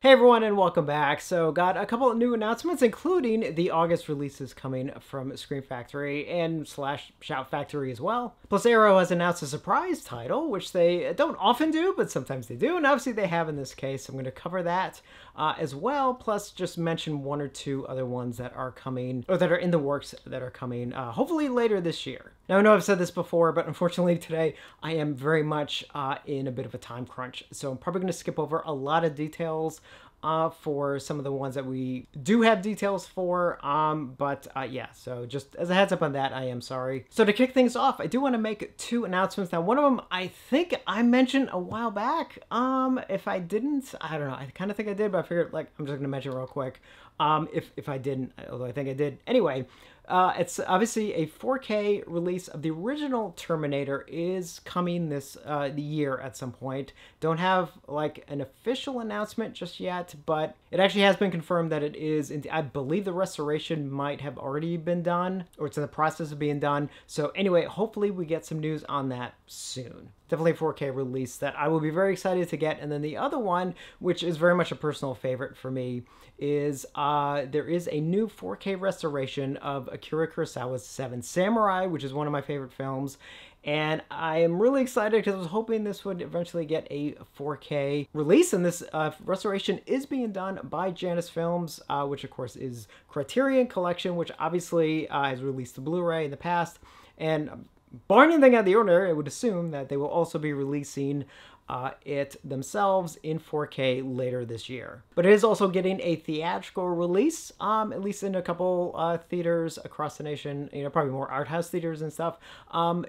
Hey everyone, and welcome back. So got a couple of new announcements, including the August releases coming from Scream Factory and slash Shout Factory as well. Plus Arrow has announced a surprise title, which they don't often do, but sometimes they do, and obviously they have in this case. I'm going to cover that as well, plus just mention one or two other ones that are coming, or that are in the works that are coming, hopefully later this year. Now I know I've said this before, but unfortunately today I am very much in a bit of a time crunch, so I'm probably going to skip over a lot of details for some of the ones that we do have details for, yeah, so just as a heads up on that, I am sorry. So to kick things off, I do want to make two announcements. Now, one of them I think I mentioned a while back. If I didn't, I don't know, I kind of think I did, but I figured, like, I'm just going to mention it real quick. If I didn't, although I think I did. Anyway, it's obviously a 4K release of the original Terminator is coming this year at some point. Don't have like an official announcement just yet, but it actually has been confirmed that it is. I believe the restoration might have already been done, or it's in the process of being done. So anyway, hopefully we get some news on that soon. Definitely a 4K release that I will be very excited to get. And then the other one, which is very much a personal favorite for me, is there is a new 4K restoration of Akira Kurosawa's Seven Samurai, which is one of my favorite films. And I am really excited because I was hoping this would eventually get a 4K release. And this restoration is being done by Janus Films, which of course is Criterion Collection, which obviously has released the Blu-ray in the past. And barring anything out of the ordinary, I would assume that they will also be releasing it themselves in 4K later this year. But it is also getting a theatrical release, at least in a couple theaters across the nation, you know, probably more art house theaters and stuff,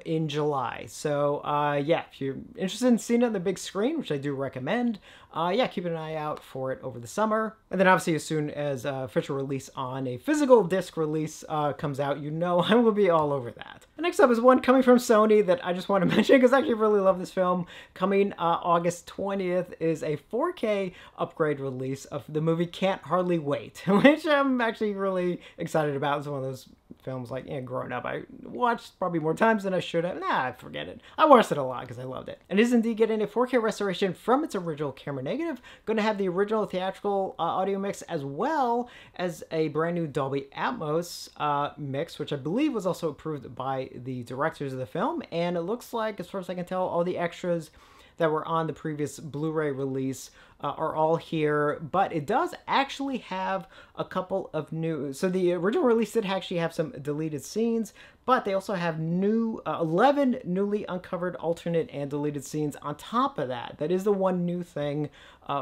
in July. So yeah, if you're interested in seeing it on the big screen, which I do recommend, yeah, keep an eye out for it over the summer. And then obviously as soon as official release on a physical disc release comes out, you know I will be all over that. And next up is one coming from Sony that I just want to mention because I actually really love this film. Coming August 20th is a 4K upgrade release of the movie Can't Hardly Wait, which I'm actually really excited about. It's one of those films, like, you know, growing up, I watched probably more times than I should have. Nah, forget it. I watched it a lot because I loved it. And it is indeed getting a 4K restoration from its original camera negative. Going to have the original theatrical audio mix as well as a brand new Dolby Atmos mix, which I believe was also approved by the directors of the film. And it looks like, as far as I can tell, all the extras that were on the previous Blu-ray release are all here, but it does actually have a couple of new, so the original release did actually have some deleted scenes, but they also have new 11 newly uncovered alternate and deleted scenes on top of that. That is the one new thing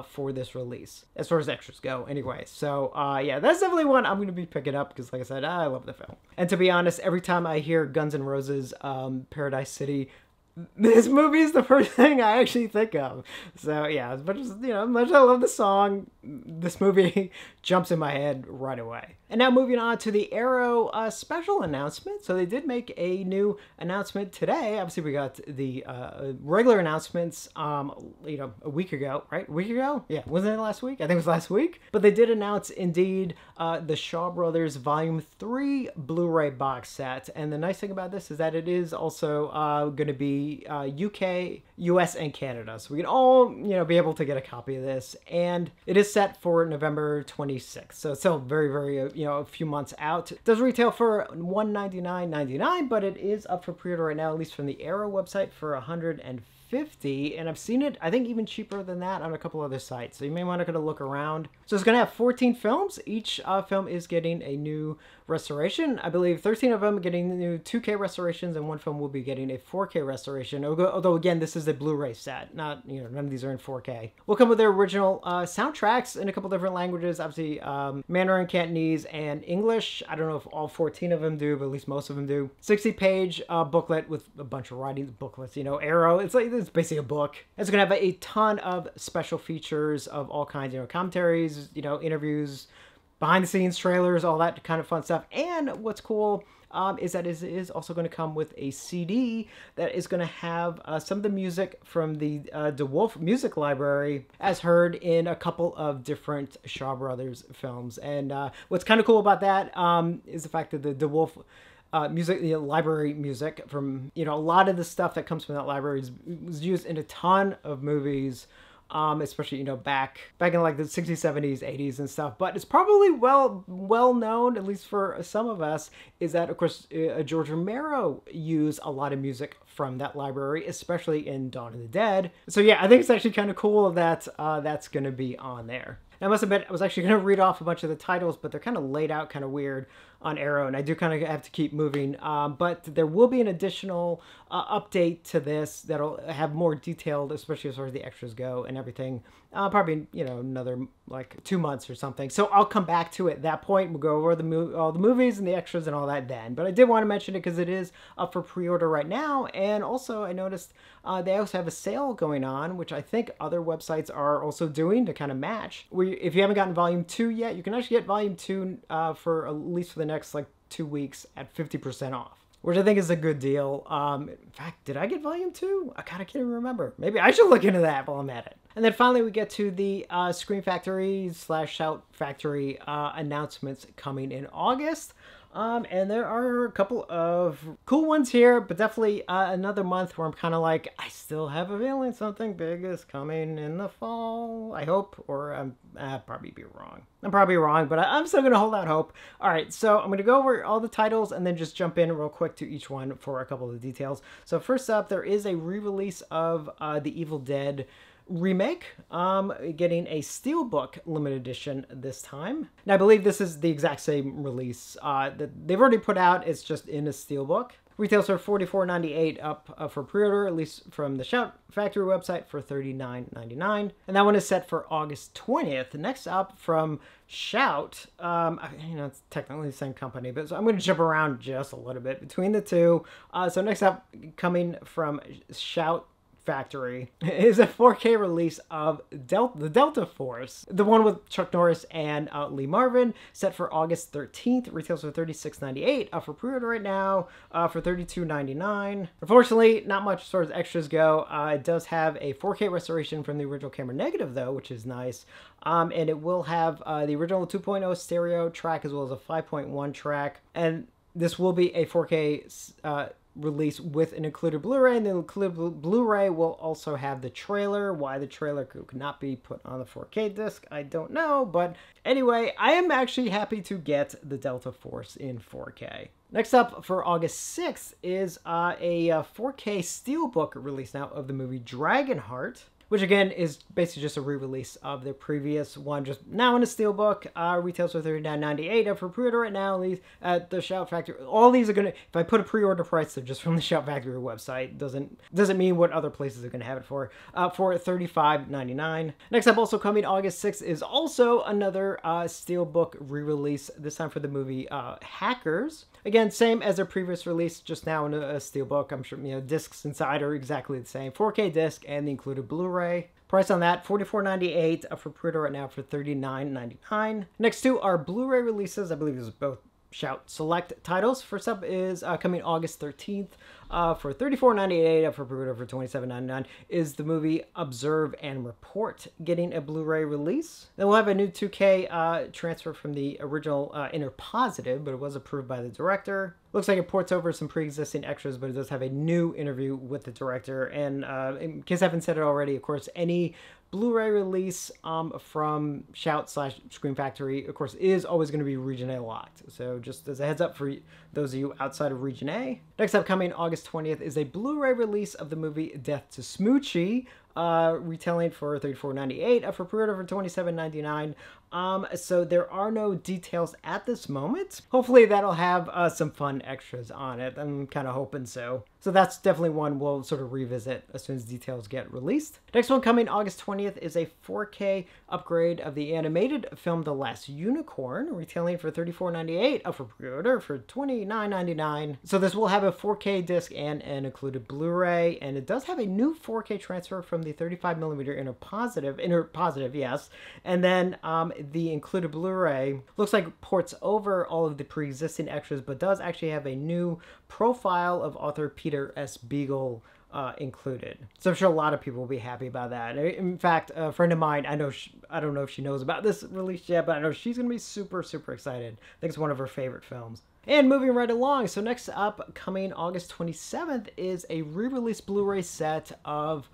for this release, as far as extras go anyway. So yeah, that's definitely one I'm going to be picking up because, like I said, I love the film. And to be honest, every time I hear Guns N' Roses' Paradise City, this movie is the first thing I actually think of. So yeah, as much as, you know, as much as I love the song, this movie jumps in my head right away. And now moving on to the Arrow special announcement. So they did make a new announcement today. Obviously we got the regular announcements, you know, a week ago, right? A week ago? Yeah, wasn't it last week? I think it was last week. But they did announce indeed the Shaw Brothers Volume 3 Blu-ray box set. And the nice thing about this is that it is also going to be UK, US, and Canada. So we can all, you know, be able to get a copy of this. And it is set for November 26th. So it's still very, very, you know, a few months out. It does retail for $199.99, but it is up for pre-order right now, at least from the Arrow website, for $150. And I've seen it, I think, even cheaper than that on a couple other sites. So you may want to look around. So it's going to have 14 films. Each film is getting a new restoration. I believe 13 of them are getting new 2K restorations, and one film will be getting a 4K restoration. Although again, this is the Blu-ray set, not, you know, none of these are in 4K. Will come with their original soundtracks in a couple different languages, obviously Mandarin, Cantonese, and English. I don't know if all 14 of them do, but at least most of them do. 60-page booklet with a bunch of writing booklets. You know, Arrow. It's basically a book. It's going to have a ton of special features of all kinds, you know, commentaries, you know, interviews, behind the scenes trailers, all that kind of fun stuff. And what's cool is that it is also going to come with a CD that is going to have some of the music from the DeWolf music library as heard in a couple of different Shaw Brothers films. And what's kind of cool about that is the fact that the DeWolf music, you know, library music from, you know, a lot of the stuff that comes from that library was used in a ton of movies especially, back in like the 60s, 70s, 80s and stuff. But it's probably well known, at least for some of us, is that, of course, George Romero used a lot of music from that library, especially in Dawn of the Dead. So yeah, I think it's actually kind of cool that that's going to be on there. I must admit, I was actually going to read off a bunch of the titles, but they're kind of laid out kind of weird on Arrow, and I do kind of have to keep moving. But there will be an additional update to this that'll have more detailed, especially as far as the extras go and everything. Probably, another like 2 months or something. So I'll come back to it at that point. We'll go over all the movies and the extras and all that then. But I did want to mention it because it is up for pre-order right now. And also, I noticed they also have a sale going on, which I think other websites are also doing to kind of match. If you haven't gotten Volume 2 yet, you can actually get Volume 2 for at least for the next like 2 weeks at 50% off, which I think is a good deal. In fact, did I get Volume 2? I kind of can't even remember. Maybe I should look into that while I'm at it. And then finally, we get to the Scream Factory / Shout Factory announcements coming in August. And there are a couple of cool ones here, but definitely another month where I'm kind of like, I still have a feeling something big is coming in the fall, I hope, or I'll probably be wrong. I'm probably wrong, but I'm still going to hold out hope. All right, so I'm going to go over all the titles and then just jump in real quick to each one for a couple of the details. So first up, there is a re-release of The Evil Dead remake, getting a Steelbook limited edition this time. Now, I believe this is the exact same release that they've already put out. It's just in a Steelbook. Retails are $44.98 up for pre-order, at least from the Shout Factory website, for $39.99. And that one is set for August 20th. Next up from Shout, it's technically the same company, but so I'm going to jump around just a little bit between the two. So next up, coming from Shout Factory, is a 4K release of the Delta Force, the one with Chuck Norris and Lee Marvin, set for August 13th. Retails for $36.98, up for pre-order right now for $32.99. Unfortunately, not much as far as extras go. It does have a 4K restoration from the original camera negative, though, which is nice. And it will have the original 2.0 stereo track as well as a 5.1 track. And this will be a 4K release with an included Blu-ray, and the included Blu-ray will also have the trailer. Why the trailer could not be put on the 4K disc, I don't know, but anyway, I am actually happy to get the Delta Force in 4K. Next up for August 6th is a 4K Steelbook release now of the movie Dragonheart, which again is basically just a re-release of the previous one, just now in a Steelbook. Retails for $39.98 up for pre-order right now at the Shout Factory. All these are gonna, if I put a pre-order price, they're just from the Shout Factory website. Doesn't mean what other places are gonna have it for $35.99. Next up, also coming August 6th, is also another Steelbook re-release, this time for the movie Hackers. Again, same as their previous release, just now in a Steelbook. I'm sure, discs inside are exactly the same. 4K disc and the included Blu-ray. Price on that, $44.98, up for pre-order right now for $39.99. Next two are Blu-ray releases. I believe this is both Shout Select titles. First up is coming August 13th for $34.98, up for pre-order for $27.99, is the movie Observe and Report, getting a Blu-ray release. Then we'll have a new 2K transfer from the original Inner Positive, but it was approved by the director. Looks like it ports over some pre-existing extras, but it does have a new interview with the director. And in case I haven't said it already, of course, any Blu-ray release from Shout / Scream Factory, of course, is always going to be Region A locked. So just as a heads up for those of you outside of Region A. Next up, coming August 20th, is a Blu-ray release of the movie Death to Smoochie, retailing for $34.98, up for pre-order for $27.99. So there are no details at this moment. Hopefully that'll have some fun extras on it. I'm kind of hoping so. So that's definitely one we'll sort of revisit as soon as details get released. Next one coming August 20th is a 4K upgrade of the animated film The Last Unicorn, retailing for $34.98, up for pre-order for $29.99. So this will have a 4K disc and an included Blu-ray, and it does have a new 4K transfer from the 35mm Inner Positive, yes. And then the included Blu-ray looks like ports over all of the pre-existing extras, but does actually have a new profile of author Peter S. Beagle included. So I'm sure a lot of people will be happy about that. In fact, a friend of mine, I don't know if she knows about this release yet, but I know she's going to be super, super excited. I think it's one of her favorite films. And moving right along, so next up, coming August 27th, is a re-release Blu-ray set of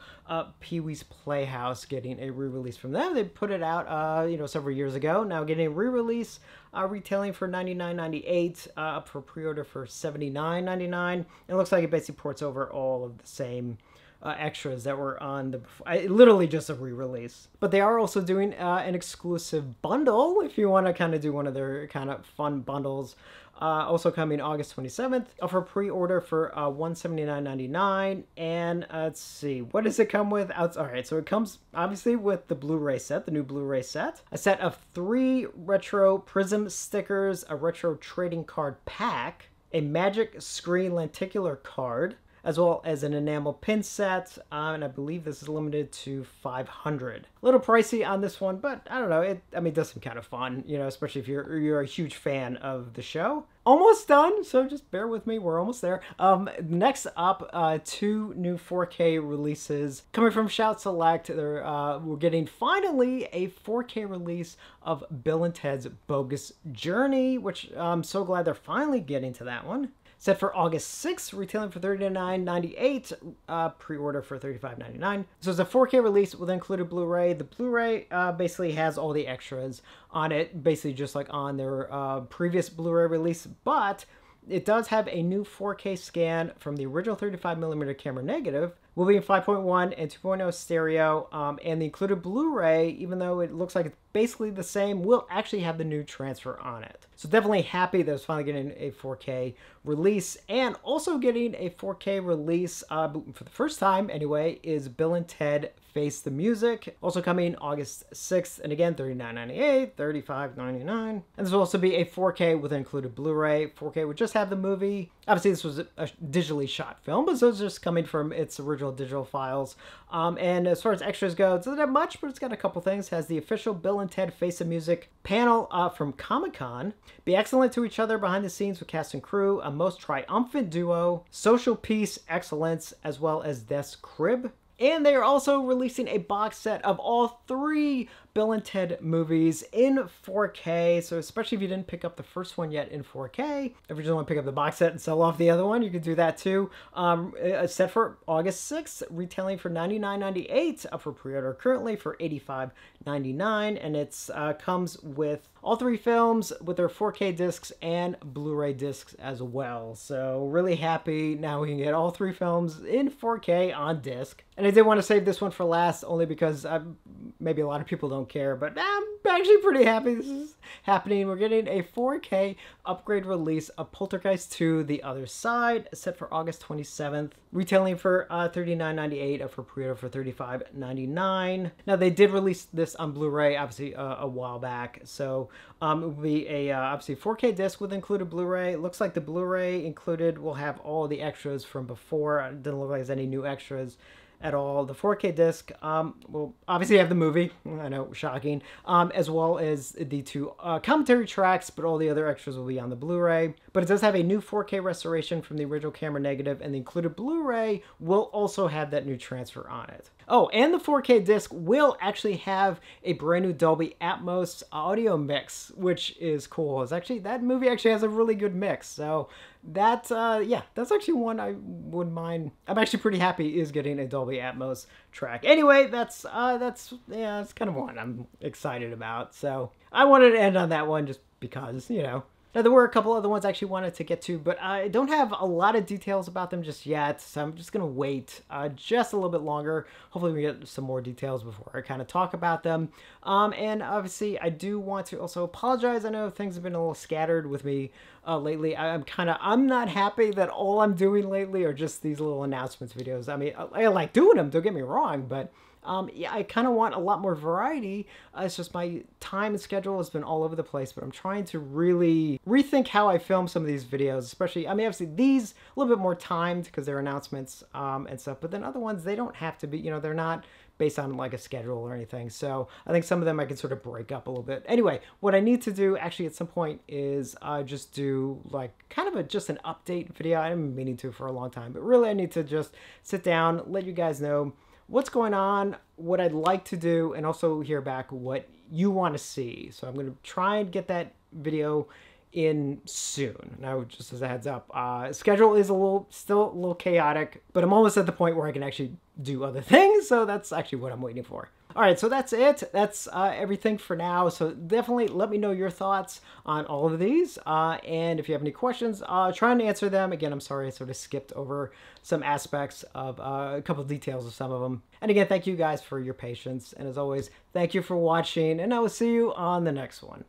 Pee-wee's Playhouse, getting a re-release from them. They put it out, several years ago. Now getting a re-release, retailing for $99.98, up for pre-order for $79.99. It looks like it basically ports over all of the same extras that were on the literally just a re-release. But they are also doing an exclusive bundle if you want to kind of do one of their kind of fun bundles. Also coming August 27th, for pre-order for $179.99. And let's see, what does it come with? All right, so it comes obviously with the Blu-ray set, the new Blu-ray set, a set of 3 retro prism stickers, a retro trading card pack, a magic screen lenticular card, as well as an enamel pin set, and I believe this is limited to 500. A little pricey on this one, but I don't know, it does seem kind of fun, especially if you're a huge fan of the show. Almost done, so just bear with me, we're almost there. Next up, 2 new 4K releases coming from Shout Select. We're getting finally a 4K release of Bill and Ted's Bogus Journey, which I'm so glad they're finally getting to that one. Set for August 6th, retailing for $39.98, pre-order for $35.99. So it's a 4K release with included Blu-ray. The Blu-ray basically has all the extras on it, basically just like on their previous Blu-ray release, but it does have a new 4K scan from the original 35mm camera negative. Will be in 5.1 and 2.0 stereo, and the included Blu-ray, even though it looks like it's basically the same, will actually have the new transfer on it. So definitely happy that it's finally getting a 4K release, and also getting a 4K release for the first time anyway is Bill and Ted Face the Music, also coming August 6th, and again $39.98, $35.99, and this will also be a 4K with included Blu-ray. 4K would just have the movie. Obviously this was a digitally shot film, but so it's just coming from its original digital files. And as far as extras go, it doesn't have much, but it's got a couple things. It has the official Bill and Ted Face the Music panel from Comic-Con. Be excellent to each other behind the scenes with cast and crew, a most triumphant duo, social peace, excellence, as well as Death's Crib. And they are also releasing a box set of all 3 Bill and Ted movies in 4K. So especially if you didn't pick up the first one yet in 4K, if you just want to pick up the box set and sell off the other one, you could do that too. Set for August 6th, retailing for $99.98, up for pre-order currently for $85.99. And it's comes with all 3 films with their 4K discs and Blu-ray discs as well. So really happy now we can get all 3 films in 4K on disc. And I did want to save this one for last only because maybe a lot of people don't care, but I'm actually pretty happy this is happening. We're getting a 4K upgrade release of Poltergeist 2: The Other Side, set for August 27th, retailing for $39.98, up for pre-order for $35.99. Now they did release this on Blu-ray obviously a while back, so it will be a obviously 4K disc with included Blu-ray. It looks like the Blu-ray included will have all the extras from before. It doesn't look like there's any new extras at all. The 4K disc will obviously have the movie, I know, shocking, as well as the 2 commentary tracks, but all the other extras will be on the Blu-ray. But it does have a new 4K restoration from the original camera negative, and the included Blu-ray will also have that new transfer on it. Oh, and the 4K disc will actually have a brand new Dolby Atmos audio mix, which is cool. It's actually, that movie actually has a really good mix, so that, yeah, that's actually one I wouldn't mind. I'm actually pretty happy is getting a Dolby Atmos track. Anyway, that's kind of one I'm excited about. So I wanted to end on that one just because, Now, there were a couple other ones I actually wanted to get to, but I don't have a lot of details about them just yet, so I'm just going to wait just a little bit longer. Hopefully we get some more details before I kind of talk about them. And obviously, I do want to also apologize. I know things have been a little scattered with me lately. I'm not happy that all I'm doing lately are just these little announcements videos. I mean, I like doing them, don't get me wrong, but yeah, I kind of want a lot more variety. It's just my time and schedule has been all over the place, but I'm trying to really rethink how I film some of these videos, especially, I mean, obviously these a little bit more timed because they're announcements and stuff, but then other ones, they don't have to be, they're not based on like a schedule or anything. So I think some of them I can sort of break up a little bit. Anyway, what I need to do actually at some point is just do like kind of just an update video. I've been meaning to for a long time, but really I need to just sit down, let you guys know what's going on, what I'd like to do, and also hear back what you want to see. So I'm going to try and get that video in soon. Now, just as a heads up, schedule is still a little chaotic, but I'm almost at the point where I can actually do other things, so that's actually what I'm waiting for. All right, so that's it. That's everything for now. So definitely let me know your thoughts on all of these. And if you have any questions, try and answer them. Again, I'm sorry I sort of skipped over some aspects of a couple of details of some of them. And again, thank you guys for your patience. And as always, thank you for watching, and I will see you on the next one.